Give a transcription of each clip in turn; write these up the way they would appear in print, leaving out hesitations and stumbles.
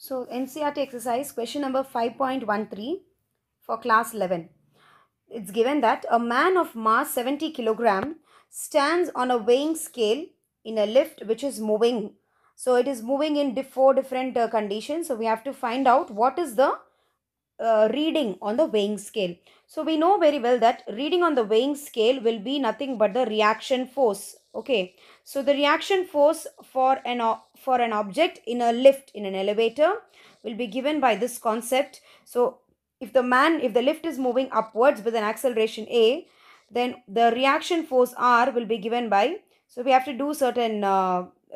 So NCERT exercise question number 5.13 for class 11. It's given that a man of mass 70 kilogram stands on a weighing scale in a lift which is moving. So it is moving in four different conditions. So we have to find out what is the reading on the weighing scale. So we know very well that reading on the weighing scale will be nothing but the reaction force. Okay, so the reaction force for an object in a lift, in an elevator, will be given by this concept. So if the lift is moving upwards with an acceleration a, then the reaction force r will be given by, so we have to do certain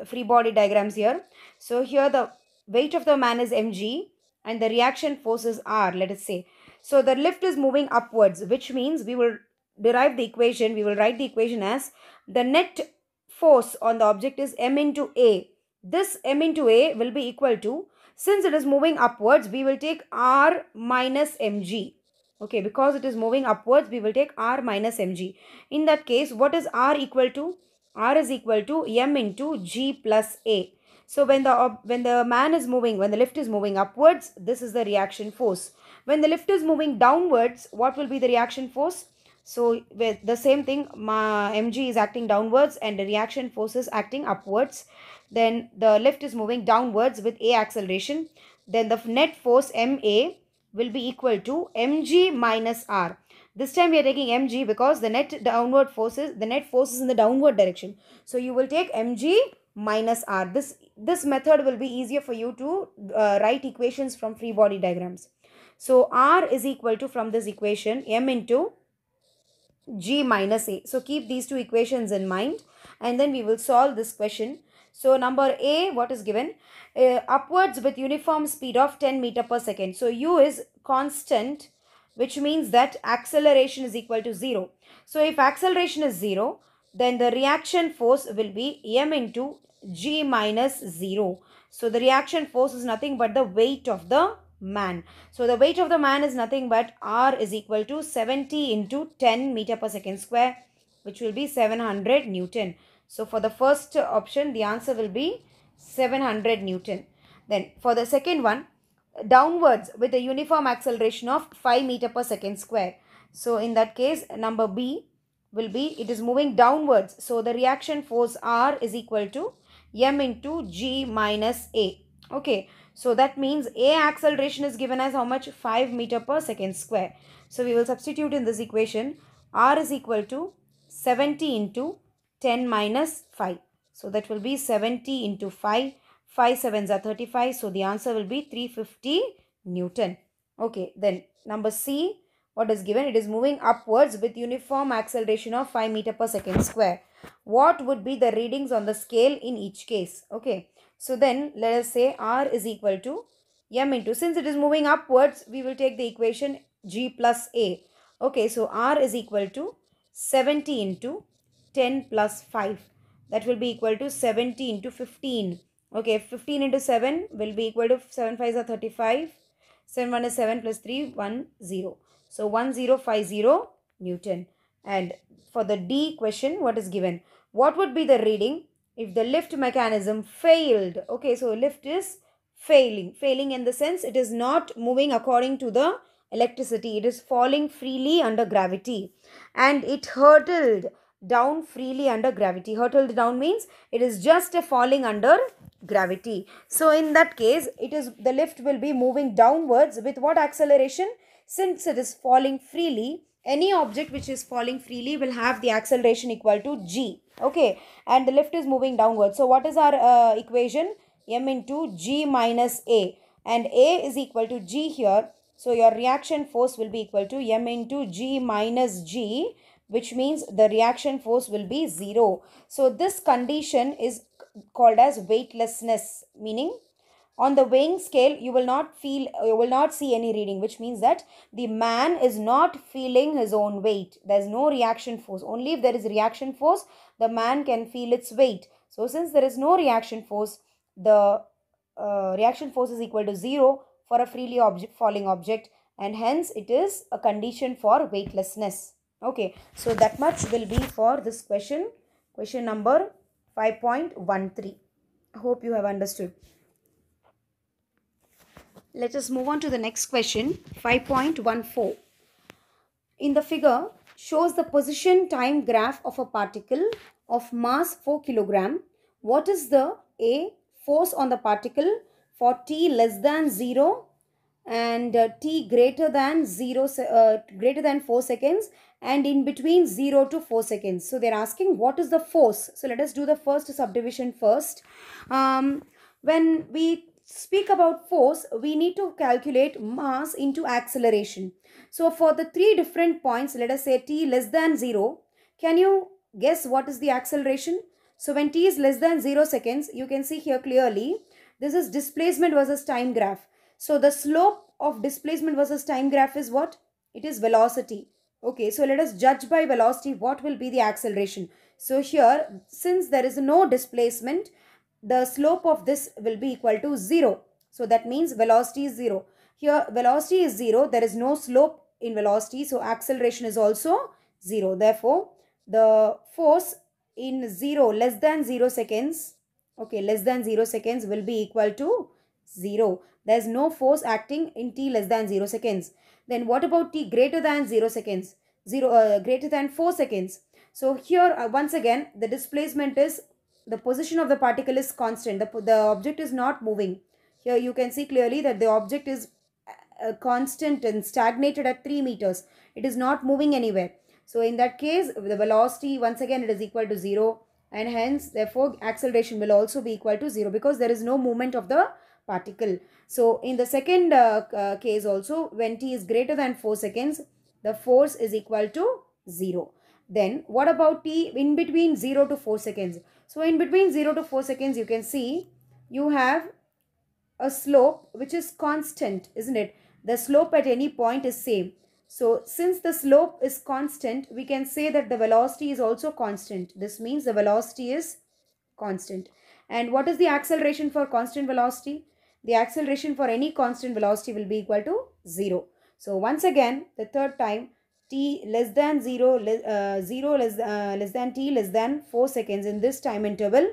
free body diagrams here. So here the weight of the man is mg and the reaction force is r, let us say. So the lift is moving upwards, which means we will write the equation as the net force on the object is m into a. This m into a will be equal to, since it is moving upwards, we will take r minus mg. Okay, because it is moving upwards, we will take r minus mg. In that case, what is r equal to? R is equal to m into g plus a. So when the man is moving, when the lift is moving upwards, this is the reaction force. When the lift is moving downwards, what will be the reaction force? So with the same thing, mg is acting downwards and the reaction force is acting upwards. Then the lift is moving downwards with a acceleration. Then the net force ma will be equal to mg minus r. This time we are taking mg because the net force is in the downward direction. So you will take mg minus r. This method will be easier for you to write equations from free body diagrams. So r is equal to, from this equation, m into g minus a. So keep these two equations in mind and then we will solve this question. So number a, what is given? Upwards with uniform speed of 10 meter per second. So u is constant, which means that acceleration is equal to 0. So if acceleration is 0, then the reaction force will be m into g minus 0. So the reaction force is nothing but the weight of the man. So the weight of the man is nothing but r is equal to 70 into 10 meter per second square, which will be 700 Newton. So for the first option, the answer will be 700 Newton. Then for the second one, downwards with a uniform acceleration of 5 meter per second square. So in that case, number B will be, it is moving downwards. So the reaction force R is equal to m into g minus a. Okay, so that means a acceleration is given as how much? 5 meter per second square. So we will substitute in this equation. R is equal to 70 into 10 minus 5. So that will be 70 into 5. 5 sevens are 35. So the answer will be 350 Newton. Okay, then number C, what is given? It is moving upwards with uniform acceleration of 5 meter per second square. What would be the readings on the scale in each case? Okay, so then let us say R is equal to m into, since it is moving upwards, we will take the equation g plus a. Okay, so R is equal to 70 into 10 plus 5. That will be equal to 70 into 15. Okay, 15 into 7 will be equal to 7 5s are 35. 7 1 is 7 plus 3, 1 0. So 1050 Newton. And for the D question, what is given? What would be the reading if the lift mechanism failed? Okay, so lift is failing. Failing in the sense it is not moving according to the electricity. It is falling freely under gravity. And it hurtled down freely under gravity. Hurtled down means it is just a falling under gravity. So in that case, the lift will be moving downwards with what acceleration? Since it is falling freely, any object which is falling freely will have the acceleration equal to g. Okay, and the lift is moving downwards. So what is our equation? M into g minus a, and a is equal to g here. So your reaction force will be equal to m into g minus g, which means the reaction force will be 0. So this condition is called as weightlessness, meaning on the weighing scale you will not see any reading, which means that the man is not feeling his own weight. There is no reaction force. Only if there is reaction force, the man can feel its weight. So since there is no reaction force, the reaction force is equal to 0 for a freely falling object, and hence it is a condition for weightlessness. Okay, so that much will be for this question number 5.13. Hope you have understood. Let us move on to the next question, 5.14. In the figure, shows the position time graph of a particle of mass 4 kilogram. What is the A, force on the particle for t less than 0 and t greater than 0 greater than 4 seconds, and in between 0 to 4 seconds. So they're asking what is the force. So let us do the first subdivision first. When we speak about force, we need to calculate mass into acceleration. So for the three different points, let us say t less than 0, can you guess what is the acceleration? So when t is less than 0 seconds, you can see here clearly, this is displacement versus time graph. So the slope of displacement versus time graph is what? It is velocity. Okay, so let us judge by velocity what will be the acceleration. So here, since there is no displacement, the slope of this will be equal to 0. So that means velocity is 0. Here velocity is 0. There is no slope in velocity. So acceleration is also 0. Therefore, the force in 0 less than 0 seconds, okay, less than 0 seconds will be equal to 0. There is no force acting in t less than 0 seconds. Then what about t greater than 0 seconds? Greater than 4 seconds. So here once again the displacement is, the position of the particle is constant. The object is not moving. Here you can see clearly that the object is constant and stagnated at 3 meters. It is not moving anywhere. So in that case, the velocity once again it is equal to 0, and hence therefore acceleration will also be equal to 0 because there is no movement of the particle. So in the second case also, when t is greater than 4 seconds, the force is equal to 0. Then what about t in between 0 to 4 seconds? So in between 0 to 4 seconds, you can see you have a slope which is constant, isn't it? The slope at any point is same. So since the slope is constant, we can say that the velocity is also constant. This means the velocity is constant. And what is the acceleration for constant velocity? The acceleration for any constant velocity will be equal to 0. So once again, the third time, t less than 0, 0 less than t less than 4 seconds, in this time interval,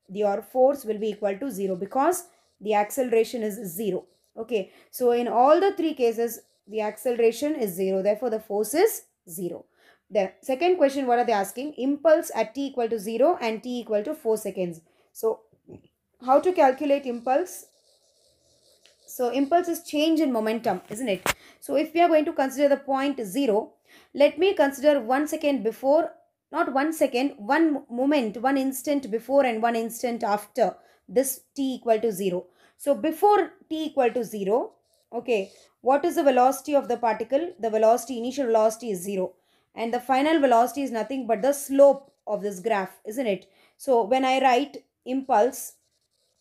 your force will be equal to 0 because the acceleration is 0. Okay, so in all the three cases, the acceleration is 0. Therefore, the force is 0. The second question, what are they asking? Impulse at t equal to 0 and t equal to 4 seconds. So, how to calculate impulse? So, impulse is change in momentum, isn't it? So, if we are going to consider the point 0, let me consider 1 second before, not 1 second, one moment, 1 instant before and 1 instant after this t equal to 0. So, before t equal to 0, okay, what is the velocity of the particle? The velocity, initial velocity is 0. And the final velocity is nothing but the slope of this graph, isn't it? So, when I write impulse,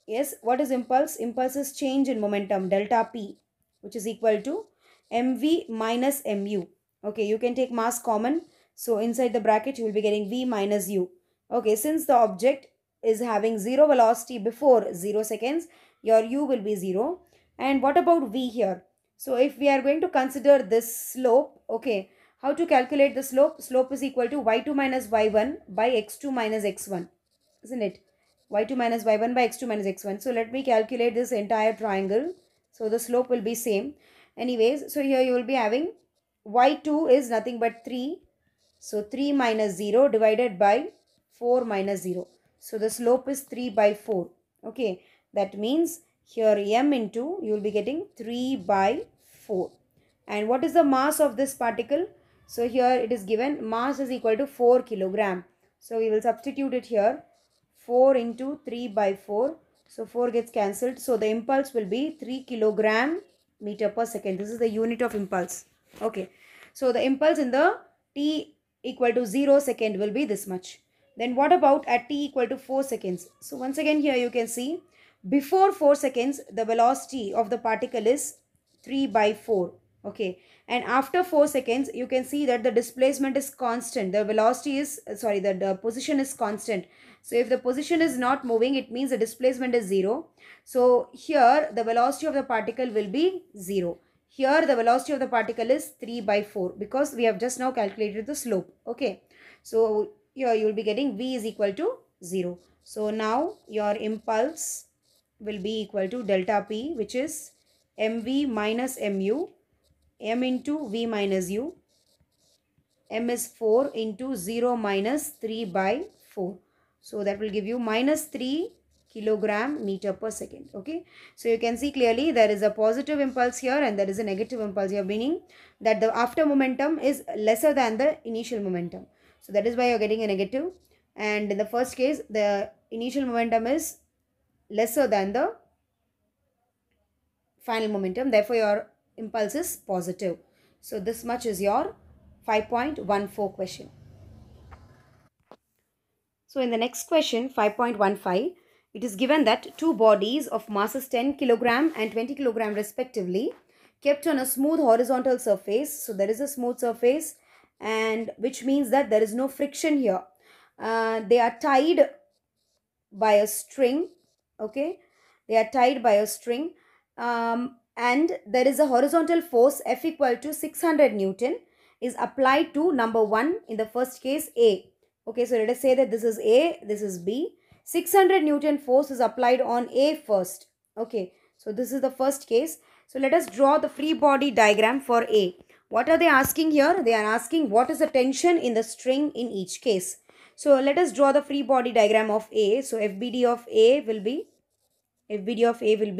yes, what is impulse? Impulse is change in momentum, delta P, which is equal to mv minus mu. Okay, you can take mass common. So inside the bracket, you will be getting v minus u. Okay, since the object is having 0 velocity before 0 seconds, your u will be 0. And what about v here? So if we are going to consider this slope, okay, how to calculate the slope? Slope is equal to y2 minus y1 by x2 minus x1, isn't it? Y2 minus y1 by x2 minus x1. So let me calculate this entire triangle. So the slope will be same. Anyways, so here you will be having y2 is nothing but 3. So 3 minus 0 divided by 4 minus 0. So the slope is 3 by 4. Okay, that means here m into, you will be getting 3 by 4. And what is the mass of this particle? So here it is given mass is equal to 4 kilogram. So we will substitute it here. 4 into 3 by 4. So 4 gets cancelled. So the impulse will be 3 kilogram meter per second. This is the unit of impulse. Okay. So the impulse in the t equal to 0 second will be this much. Then what about at t equal to 4 seconds? So once again here you can see before 4 seconds the velocity of the particle is 3 by 4. Okay. And after 4 seconds you can see that the displacement is constant. The velocity is, the position is constant. So if the position is not moving, it means the displacement is 0. So here the velocity of the particle will be 0. Here the velocity of the particle is 3 by 4 because we have just now calculated the slope. Okay. So here you will be getting v is equal to 0. So now your impulse will be equal to delta p, which is mv minus mu, m into v minus u, m is 4 into 0 minus 3 by 4. So that will give you minus 3 kilogram meter per second. Okay. So you can see clearly there is a positive impulse here and there is a negative impulse here, meaning that the after momentum is lesser than the initial momentum. So that is why you are getting a negative. And in the first case, the initial momentum is lesser than the final momentum. Therefore, your impulse is positive. So this much is your 5.14 question. So in the next question, 5.15, it is given that two bodies of masses 10 kilogram and 20 kilogram respectively kept on a smooth horizontal surface. So there is a smooth surface, and which means that there is no friction here. They are tied by a string. Okay, they are tied by a string, and there is a horizontal force F equal to 600 Newton is applied to number 1 in the first case A. Okay, so let us say that this is A, this is B. 600 Newton force is applied on A first. Okay, so this is the first case. So let us draw the free body diagram for A. What are they asking here? They are asking what is the tension in the string in each case. So let us draw the free body diagram of A. So FBD of A will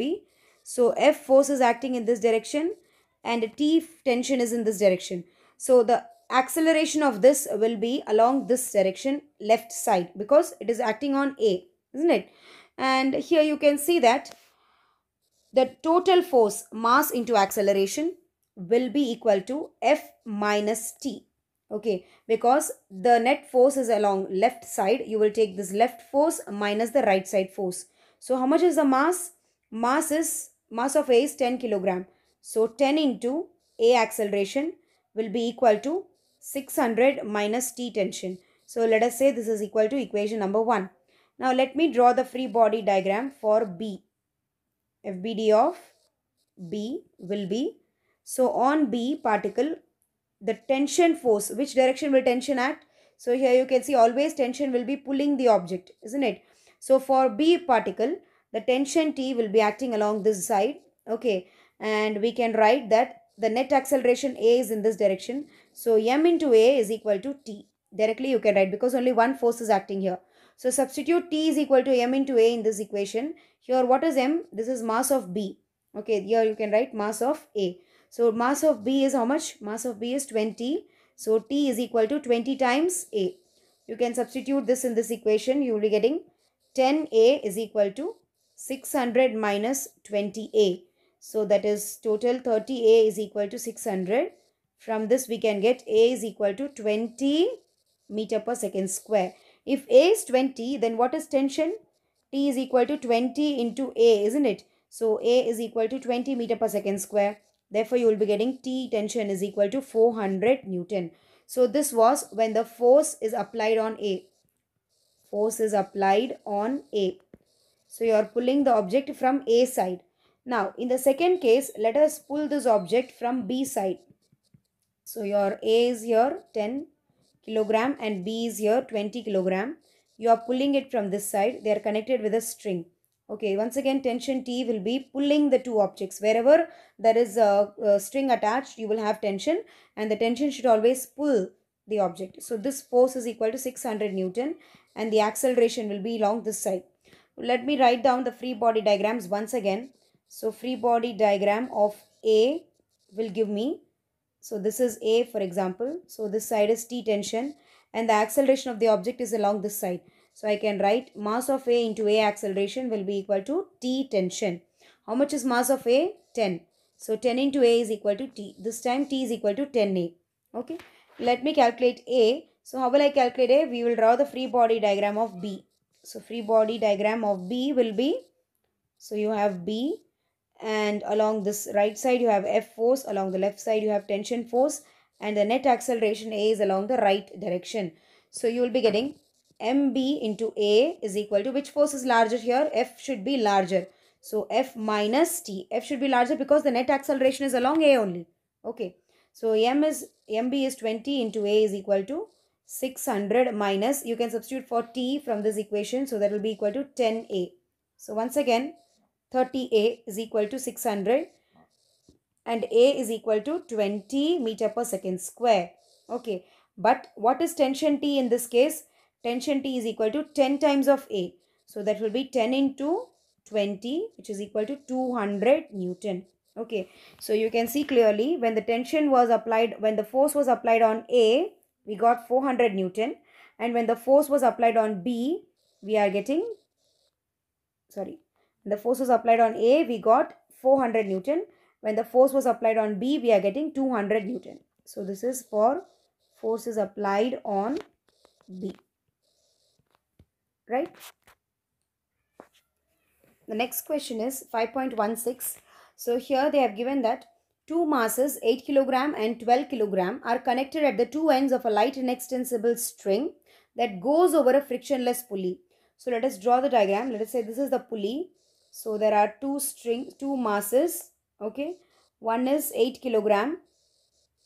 be, so F force is acting in this direction and T tension is in this direction. So the acceleration of this will be along this direction, left side, because it is acting on A, isn't it? And here you can see that the total force, mass into acceleration, will be equal to F minus T. Okay, because the net force is along left side, you will take this left force minus the right side force. So how much is the mass? Mass of A is 10 kilogram. So 10 into A acceleration will be equal to 600 minus T tension. So let us say this is equal to equation number 1. Now let me draw the free body diagram for B. FBD of B will be, so on B particle, the tension force, which direction will tension act? So here you can see always tension will be pulling the object, isn't it? So for B particle, the tension T will be acting along this side. Okay, and we can write that the net acceleration A is in this direction. So M into A is equal to T. Directly you can write, because only one force is acting here. So substitute T is equal to M into A in this equation. Here what is M? This is mass of B. Okay, here you can write mass of A. So mass of B is how much? Mass of B is 20. So T is equal to 20 times A. You can substitute this in this equation. You will be getting 10A is equal to 600 minus 20A. So that is total 30A is equal to 600. From this we can get A is equal to 20 meter per second square. If A is 20, then what is tension? T is equal to 20 into A, isn't it? So A is equal to 20 meter per second square. Therefore, you will be getting T tension is equal to 400 Newton. So this was when the force is applied on A. Force is applied on A. So you are pulling the object from A side. Now, in the second case, let us pull this object from B side. So your A is here 10 kilogram and B is here 20 kilogram. You are pulling it from this side. They are connected with a string. Okay, once again tension T will be pulling the two objects. Wherever there is a string attached, you will have tension, and the tension should always pull the object. So this force is equal to 600 Newton and the acceleration will be along this side. Let me write down the free body diagrams once again. So free body diagram of A will give me, so this is A for example. So this side is T tension and the acceleration of the object is along this side. So I can write mass of A into A acceleration will be equal to T tension. How much is mass of A? 10. So 10 into A is equal to T. This time T is equal to 10A. Okay. Let me calculate A. So how will I calculate A? We will draw the free body diagram of B. So free body diagram of B will be, so you have B, and along this right side you have F force, along the left side you have tension force, and the net acceleration A is along the right direction. So you will be getting MB into A is equal to, which force is larger here? F should be larger. So F minus T. F should be larger because the net acceleration is along A only. Okay. So MB is 20 into A is equal to 600 minus, you can substitute for T from this equation. So that will be equal to 10A. So once again 30A is equal to 600 and A is equal to 20 meter per second square. Okay, but what is tension T in this case? Tension T is equal to 10 times of A. So that will be 10 into 20, which is equal to 200 Newton. Okay, so you can see clearly when the tension was applied, when the force was applied on A, we got 400 Newton, and when the force was applied on B, we are getting, sorry, the force was applied on A, we got 400 Newton. When the force was applied on B, we are getting 200 Newton. So this is for forces applied on B, right? The next question is 5.16. So here they have given that two masses 8 kilogram and 12 kilogram are connected at the two ends of a light and extensible string that goes over a frictionless pulley. So let us draw the diagram. Let us say this is the pulley. So there are two masses. Okay. One is 8 kilogram,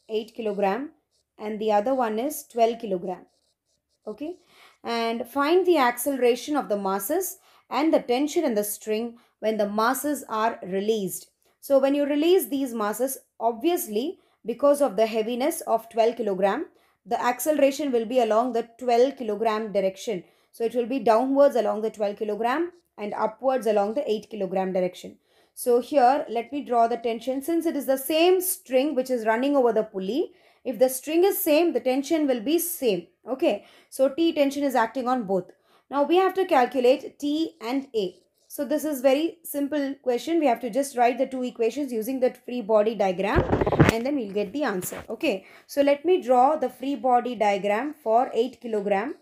and the other one is 12 kilogram. Okay, and find the acceleration of the masses and the tension in the string when the masses are released. So when you release these masses, obviously because of the heaviness of 12 kilogram, the acceleration will be along the 12 kilogram direction. So it will be downwards along the 12 kilogram and upwards along the 8 kilogram direction. So here let me draw the tension. Since it is the same string which is running over the pulley, if the string is same, the tension will be same. Okay, so T tension is acting on both. Now we have to calculate T and A. So this is very simple question. We have to just write the two equations using the free body diagram and then we'll get the answer. Okay, so let me draw the free body diagram for 8 kilogram.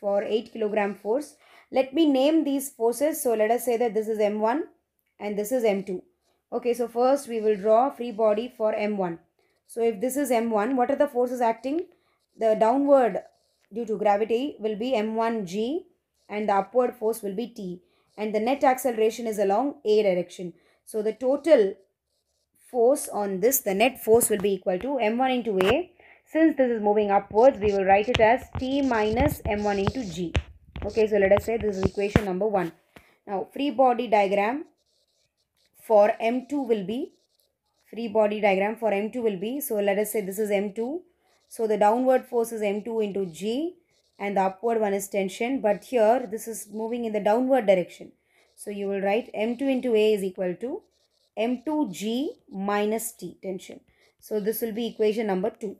For 8 kilogram force. Let me name these forces. So let us say that this is M1 and this is M2. Okay, so first we will draw free body for M1. So if this is M1, what are the forces acting? The downward due to gravity will be M1G and the upward force will be T. And the net acceleration is along A direction. So the total force on this, the net force will be equal to M1 into A. Since this is moving upwards, we will write it as T minus M1 into G. Okay, so let us say this is equation number 1. Now, free body diagram for M2 will be, so let us say this is M2. So the downward force is M2 into G and the upward one is tension. But here, this is moving in the downward direction. So you will write M2 into A is equal to M2G minus T, tension. So this will be equation number 2.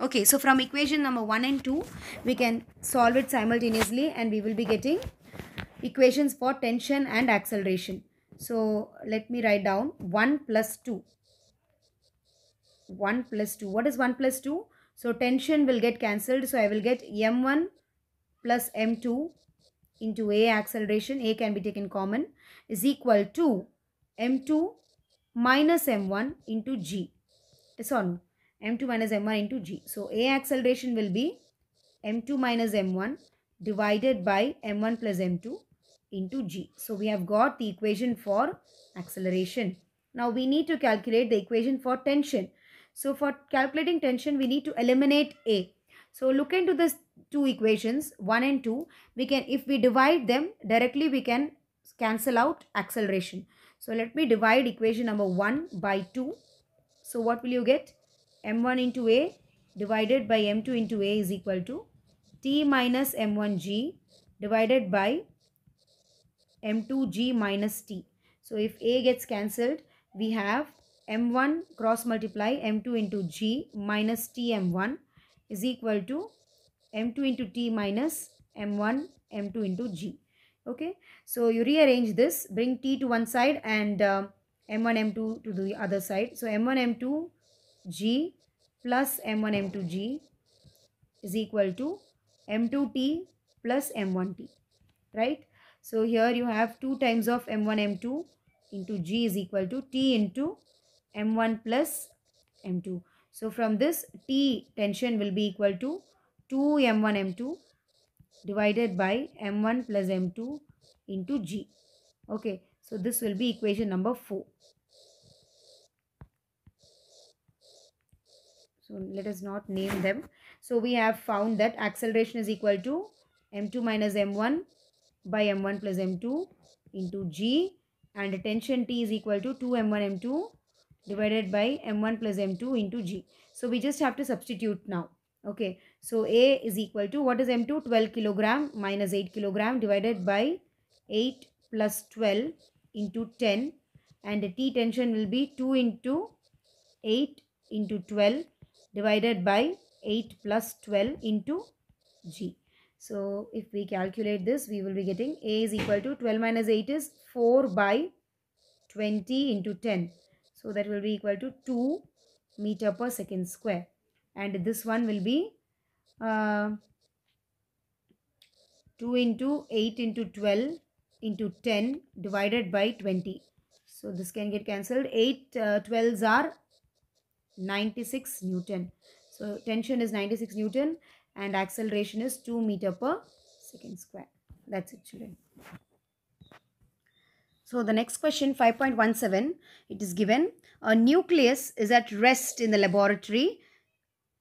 Okay, so from equation number 1 and 2, we can solve it simultaneously and we will be getting equations for tension and acceleration. So let me write down 1 plus 2. 1 plus 2. What is 1 plus 2? So tension will get cancelled. So I will get M1 plus M2 into A acceleration. A can be taken common is equal to M2 minus M1 into G. Yes or no? M2 minus M1 into G. So A acceleration will be M2 minus M1 divided by M1 plus M2 into G. So we have got the equation for acceleration. Now we need to calculate the equation for tension. So for calculating tension, we need to eliminate A. So look into these two equations, 1 and 2. We can, if we divide them directly, we can cancel out acceleration. So let me divide equation number 1 by 2. So what will you get? M1 into A divided by M2 into A is equal to T minus M1G divided by M2G minus T. So if A gets cancelled, we have M1 cross multiply M2 into G minus TM1 is equal to M2 into T minus M1 M2 into G. Okay, so you rearrange this, bring T to one side and M1 M2 to the other side. So M1 M2 G plus M1 M2 G is equal to M2T plus M1T, right? So here you have 2 times of M1 M2 into G is equal to T into M1 plus M2. So from this, T tension will be equal to 2 M1 M2 divided by M1 plus M2 into G. Okay, so this will be equation number 4. So let us not name them. So we have found that acceleration is equal to M2 minus M1 by M1 plus M2 into G, and tension T is equal to 2 M1 M2 divided by m1 plus m2 into g. So we just have to substitute now. Okay, so A is equal to, what is m2? 12 kilogram minus 8 kilogram divided by 8 plus 12 into 10, and the T tension will be 2 into 8 into 12 divided by 8 plus 12 into g. So if we calculate this, we will be getting A is equal to 12 minus 8 is 4 by 20 into 10. So that will be equal to 2 meter per second square. And this one will be 2 into 8 into 12 into 10 divided by 20. So this can get cancelled. 8 12s are 96 Newton. So tension is 96 Newton and acceleration is 2 meter per second square. That's it, children. So the next question, 5.17, it is given, a nucleus is at rest in the laboratory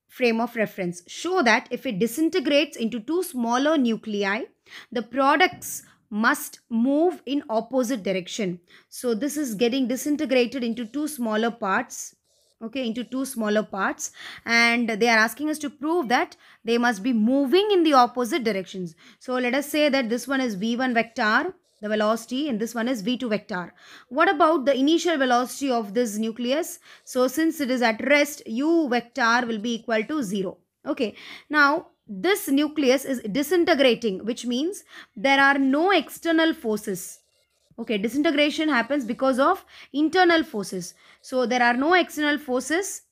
frame of reference. Show that if it disintegrates into two smaller nuclei, the products must move in opposite direction. So this is getting disintegrated into two smaller parts. Okay, into two smaller parts, and they are asking us to prove that they must be moving in the opposite directions. So let us say that this one is v1 vector, the velocity, and this one is v2 vector. What about the initial velocity of this nucleus? So since it is at rest, u vector will be equal to 0. Okay, now this nucleus is disintegrating, which means there are no external forces. Okay, disintegration happens because of internal forces. So there are no external forces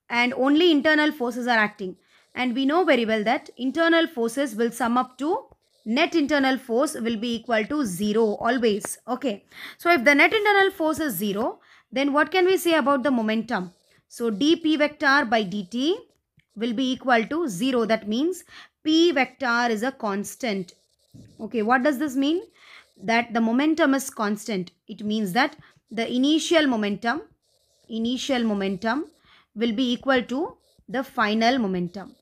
and only internal forces are acting. And we know very well that internal forces will sum up to, net internal force will be equal to 0 always. Okay, so if the net internal force is 0, then what can we say about the momentum? So dp vector by dt will be equal to 0. That means p vector is a constant. Okay, what does this mean? That the momentum is constant. It means that the initial momentum will be equal to the final momentum.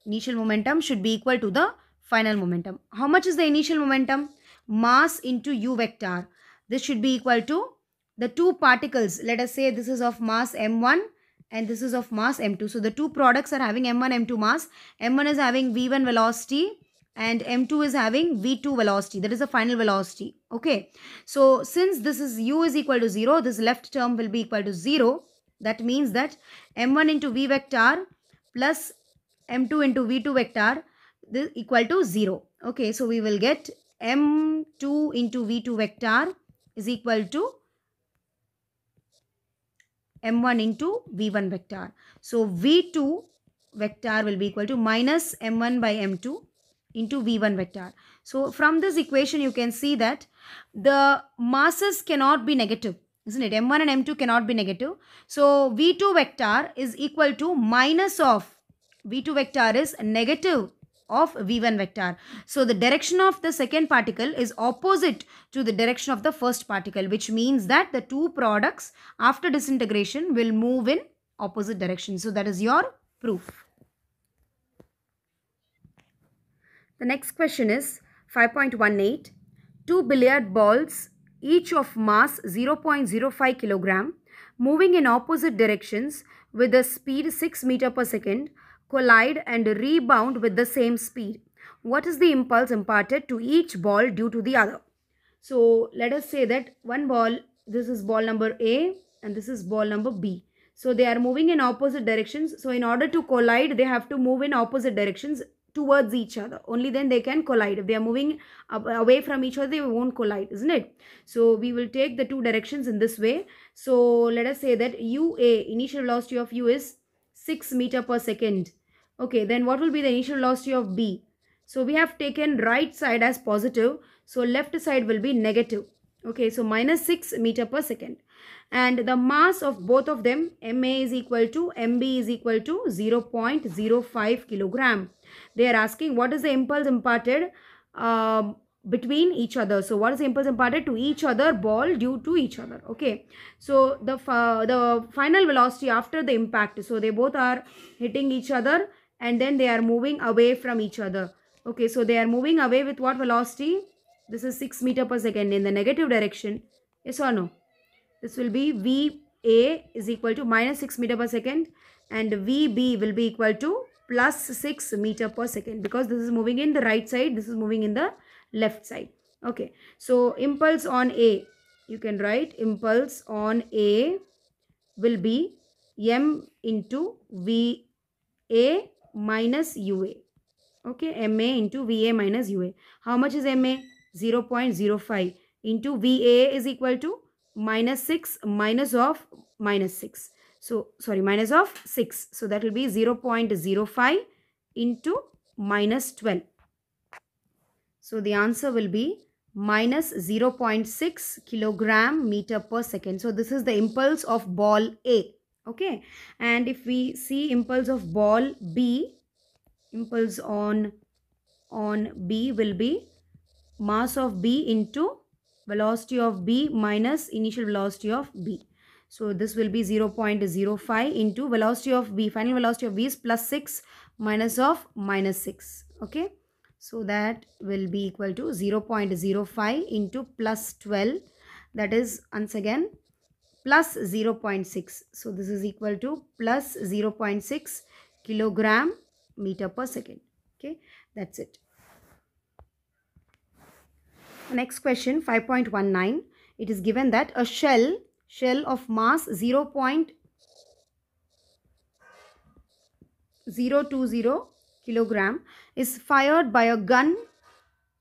Initial momentum should be equal to the final momentum. How much is the initial momentum? Mass into u vector. This should be equal to the two particles. Let us say this is of mass m1 and this is of mass m2. So the two products are having m1, m2 mass. m1 is having v1 velocity and m2 is having v2 velocity. That is the final velocity. Okay, so since this is u is equal to 0, this left term will be equal to 0. That means that m1 into v vector plus m2 into v2 vector, this equal to 0. Okay, so we will get m2 into v2 vector is equal to m1 into v1 vector. So v2 vector will be equal to minus m1 by m2 into v1 vector. So from this equation you can see that the masses cannot be negative, isn't it? m1 and m2 cannot be negative. So v2 vector is equal to minus of, v2 vector is negative of v1 vector. So the direction of the second particle is opposite to the direction of the first particle, which means that the two products after disintegration will move in opposite direction. So that is your proof. The next question is 5.18. Two billiard balls, each of mass 0.05 kilogram, moving in opposite directions with a speed 6 meter per second, collide and rebound with the same speed. What is the impulse imparted to each ball due to the other? So let us say that one ball, this is ball number A and this is ball number B. So they are moving in opposite directions. So in order to collide, they have to move in opposite directions towards each other. Only then they can collide. If they are moving away from each other, they won't collide, isn't it? So we will take the two directions in this way. So let us say that UA, initial velocity of U is 6 meter per second. Okay, then what will be the initial velocity of B? So we have taken right side as positive. So left side will be negative. Okay, so minus 6 meter per second. And the mass of both of them, MA is equal to, MB is equal to 0.05 kilogram. They are asking what is the impulse imparted between each other. So what is the impulse imparted to each other ball due to each other? Okay, so the final velocity after the impact, so they both are hitting each other and then they are moving away from each other. Okay, so they are moving away with what velocity? This is 6 meter per second in the negative direction. Yes or no? This will be VA is equal to minus 6 meter per second and VB will be equal to plus 6 meter per second, because this is moving in the right side, this is moving in the left side. Okay, so impulse on A, you can write impulse on A will be M into VA minus UA. Okay, MA into VA minus UA. How much is MA? 0.05 into VA is equal to minus 6 minus of minus 6. So, sorry, minus of 6. So, that will be 0.05 into minus 12. So, the answer will be minus 0.6 kilogram meter per second. So, this is the impulse of ball A. Okay, and if we see impulse of ball B, impulse on B will be mass of B into velocity of B minus initial velocity of B. So this will be 0.05 into velocity of B. Final velocity of B is plus 6 minus of minus 6. Okay. So that will be equal to 0.05 into plus 12. That is once again plus 0.6. So this is equal to plus 0.6 kilogram meter per second. Okay. That's it. Next question, 5.19. It is given that a shell of mass 0.020 kilogram is fired by a gun,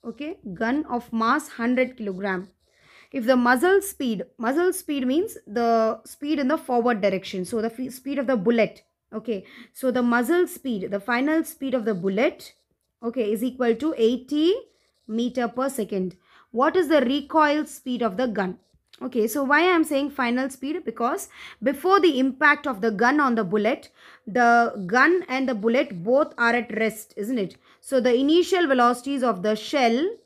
okay, gun of mass 100 kilogram. If the muzzle speed means the speed in the forward direction, so the speed of the bullet, okay, so the muzzle speed, the final speed of the bullet, okay, is equal to 80 meter per second. What is the recoil speed of the gun? Okay, so why I am saying final speed? Because before the impact of the gun on the bullet, the gun and the bullet both are at rest, isn't it? So the initial velocities of the shell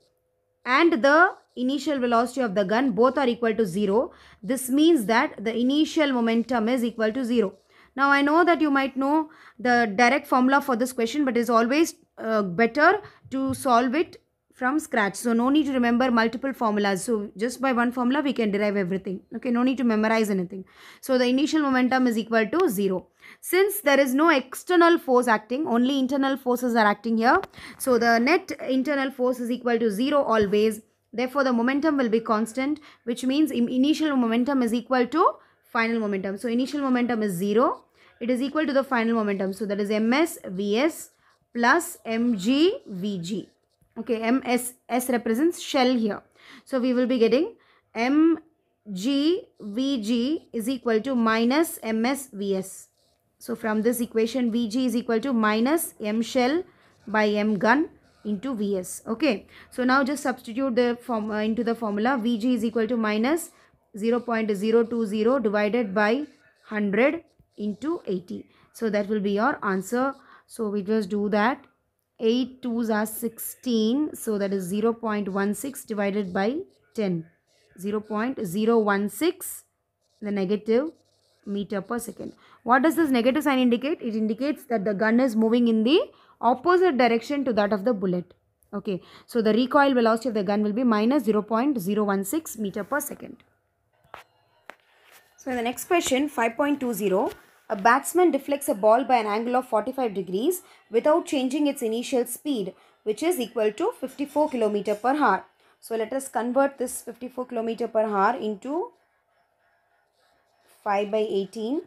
and the initial velocity of the gun both are equal to 0. This means that the initial momentum is equal to 0. Now I know that you might know the direct formula for this question, but it is always better to solve it from scratch. So no need to remember multiple formulas. So just by one formula we can derive everything. Okay, no need to memorize anything. So the initial momentum is equal to 0. Since there is no external force acting, only internal forces are acting here. So the net internal force is equal to 0 always. Therefore the momentum will be constant, which means initial momentum is equal to final momentum. So initial momentum is 0. It is equal to the final momentum. So that is ms vs plus mg vg. Okay, S represents shell here. So we will be getting mg vg is equal to minus ms vs. So from this equation, vg is equal to minus m shell by m gun into vs. Okay, so now just substitute the into the formula. Vg is equal to minus 0.020 divided by 100 into 80. So that will be your answer. So we just do that. 8 2s are 16. So that is 0.16 divided by 10. 0.016 the negative meter per second. What does this negative sign indicate? It indicates that the gun is moving in the opposite direction to that of the bullet. Okay, so the recoil velocity of the gun will be minus 0.016 meter per second. So in the next question, 5.20, a batsman deflects a ball by an angle of 45 degrees without changing its initial speed, which is equal to 54 km per hour. So let us convert this 54 km per hour into 5 by 18.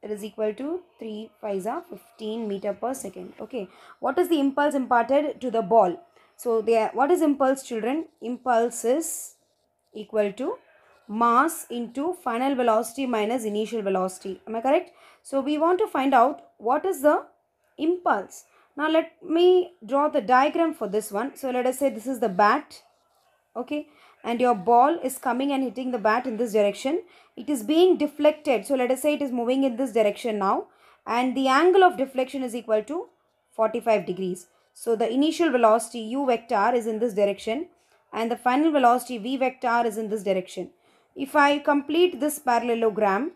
That is equal to 3 5s are 15 meter per second. Okay, what is the impulse imparted to the ball? So what is impulse, children? Impulse is equal to mass into final velocity minus initial velocity. Am I correct? So we want to find out what is the impulse. Now let me draw the diagram for this one. So let us say this is the bat. Okay, and your ball is coming and hitting the bat in this direction. It is being deflected. So let us say it is moving in this direction now, and the angle of deflection is equal to 45 degrees. So the initial velocity u vector is in this direction and the final velocity v vector is in this direction. If I complete this parallelogram,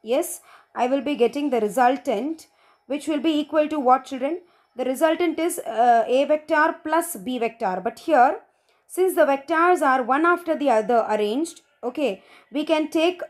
yes, I will be getting the resultant, which will be equal to what, children? The resultant is a vector plus b vector. But here, since the vectors are one after the other arranged, Okay, we can take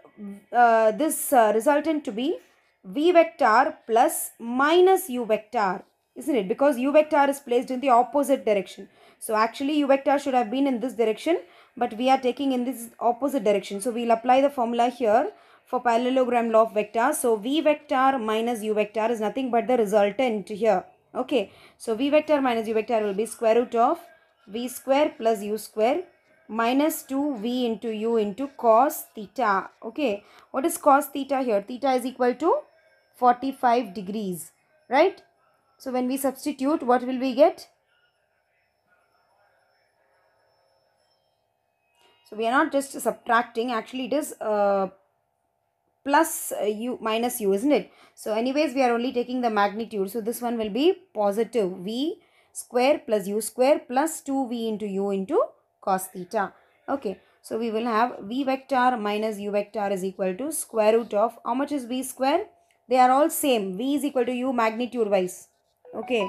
this resultant to be v vector plus minus u vector, isn't it? Because u vector is placed in the opposite direction. So actually u vector should have been in this direction, but we are taking in this opposite direction. So we'll apply the formula here for parallelogram law of vectors. So v vector minus u vector is nothing but the resultant here. Okay, so v vector minus u vector will be square root of v square plus u square minus 2v into u into cos theta. Okay, what is cos theta here? Theta is equal to 45 degrees, right? So when we substitute, what will we get? So we are not just subtracting, actually it is plus u minus u, isn't it? So anyways, we are only taking the magnitude. So this one will be positive v square plus u square plus 2v into u into cos theta. Okay, so we will have v vector minus u vector is equal to square root of, how much is v square? They are all same. V is equal to u magnitude wise. Okay,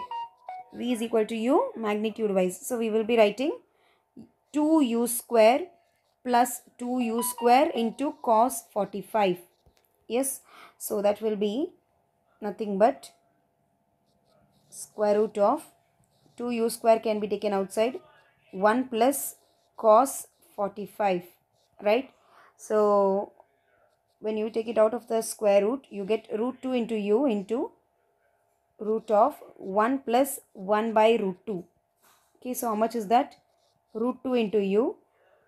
v is equal to u magnitude wise. So we will be writing 2u square plus 2u square into cos 45. Yes, so that will be nothing but square root of 2u square can be taken outside, 1 plus cos 45, right? So when you take it out of the square root, you get root 2 into u into root of 1 plus 1 by root 2. Okay, so how much is that? Root 2 into u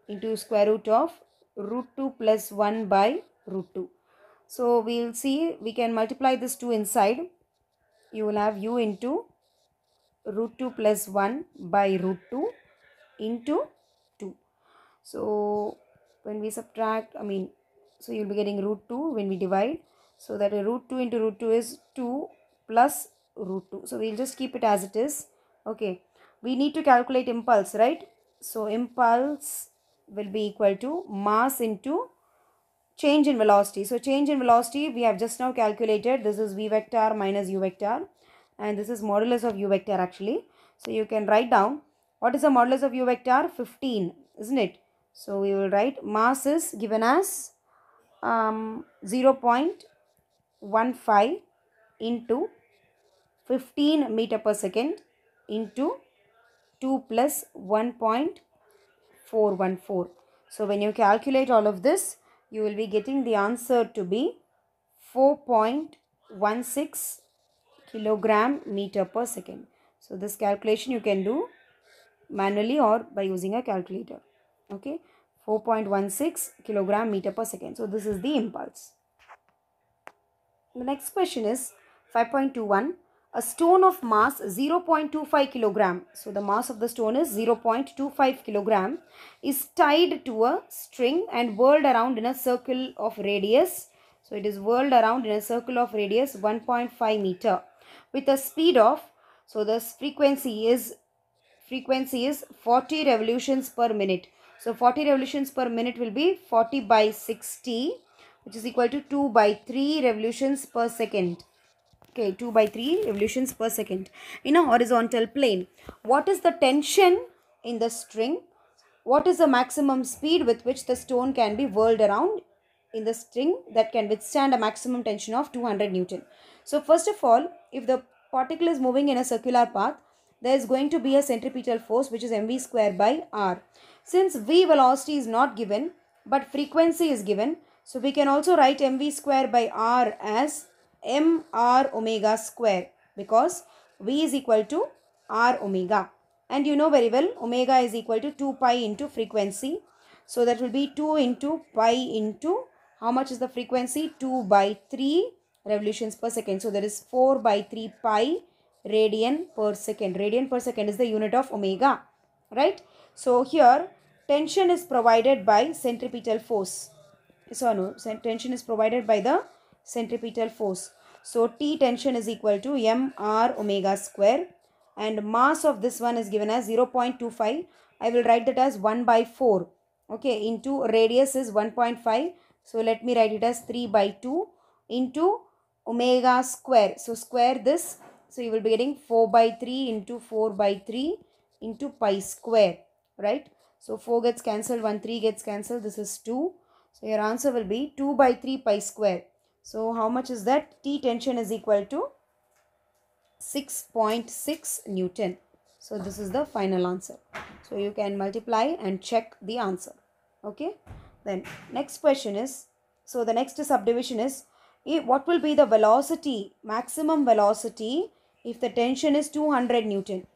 into square root of root 2 plus 1 by root 2. So we will see, we can multiply this 2 inside. You will have u into root 2 plus 1 by root 2 into 2. So when we subtract, so you'll be getting root 2 when we divide. So that root 2 into root 2 is 2 plus root 2. So we'll just keep it as it is. Okay. We need to calculate impulse, right? So impulse will be equal to mass into change in velocity. So change in velocity we have just now calculated. This is v vector minus u vector, and this is modulus of u vector actually. So you can write down what is the modulus of u vector? 15, isn't it? So we will write mass is given as 0.15 into 15 meter per second into 2 plus 1.414. So when you calculate all of this, you will be getting the answer to be 4.16 kilogram meter per second. So this calculation you can do manually or by using a calculator. Okay, 4.16 kilogram meter per second. So this is the impulse. The next question is 5.21. A stone of mass 0.25 kilogram. So the mass of the stone is 0.25 kilogram is tied to a string and whirled around in a circle of radius. So it is whirled around in a circle of radius 1.5 meter with a speed of, so the frequency is 40 revolutions per minute. So 40 revolutions per minute will be 40 by 60, which is equal to 2 by 3 revolutions per second. Okay, 2 by 3 revolutions per second in a horizontal plane. What is the tension in the string? What is the maximum speed with which the stone can be whirled around in the string that can withstand a maximum tension of 200 Newton? So first of all, if the particle is moving in a circular path, there is going to be a centripetal force which is mv square by r. Since v velocity is not given but frequency is given, so we can also write mv square by r as mr omega square, because v is equal to r omega. And you know very well omega is equal to 2 pi into frequency. So that will be 2 into pi into, how much is the frequency? 2 by 3 revolutions per second. So there is 4 by 3 pi radian per second. Radian per second is the unit of omega, right? So here tension is provided by centripetal force. So no, tension is provided by the centripetal force. So T tension is equal to mr omega square, and mass of this one is given as 0.25. I will write that as 1 by 4. Okay, into radius is 1.5. So let me write it as 3 by 2 into omega square. So square this. So you will be getting 4 by 3 into 4 by 3 into pi square, right? So 4 gets cancelled, 1 3 gets cancelled. This is 2. So your answer will be 2 by 3 pi square. So how much is that? T tension is equal to 6.6 Newton. So this is the final answer. So you can multiply and check the answer. Okay. Then next question is, so the next subdivision is, what will be the velocity, maximum velocity if the tension is 200 Newton?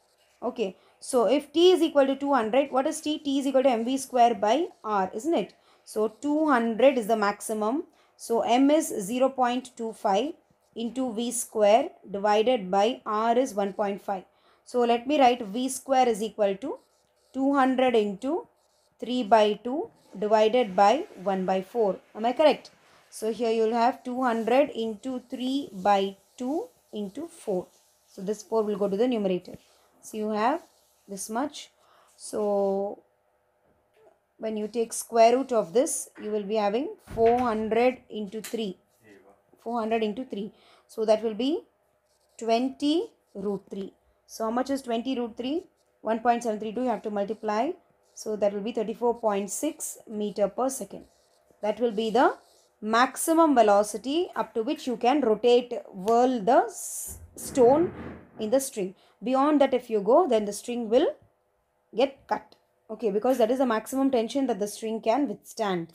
Okay. So if T is equal to 200, what is T? T is equal to mv square by R, isn't it? So 200 is the maximum. So m is 0.25 into v square divided by R is 1.5. So let me write v square is equal to 200 into 3 by 2 divided by 1 by 4. Am I correct? So here you will have 200 into 3 by 2 into 4. So this 4 will go to the numerator. So you have this much. So when you take square root of this, you will be having 400 into 3. 400 into 3. So that will be 20 root 3. So how much is 20 root 3? 1.732. You have to multiply. So that will be 34.6 meter per second. That will be the maximum velocity up to which you can whirl the stone in the string. Beyond that, if you go, then the string will get cut. Okay, because that is the maximum tension that the string can withstand.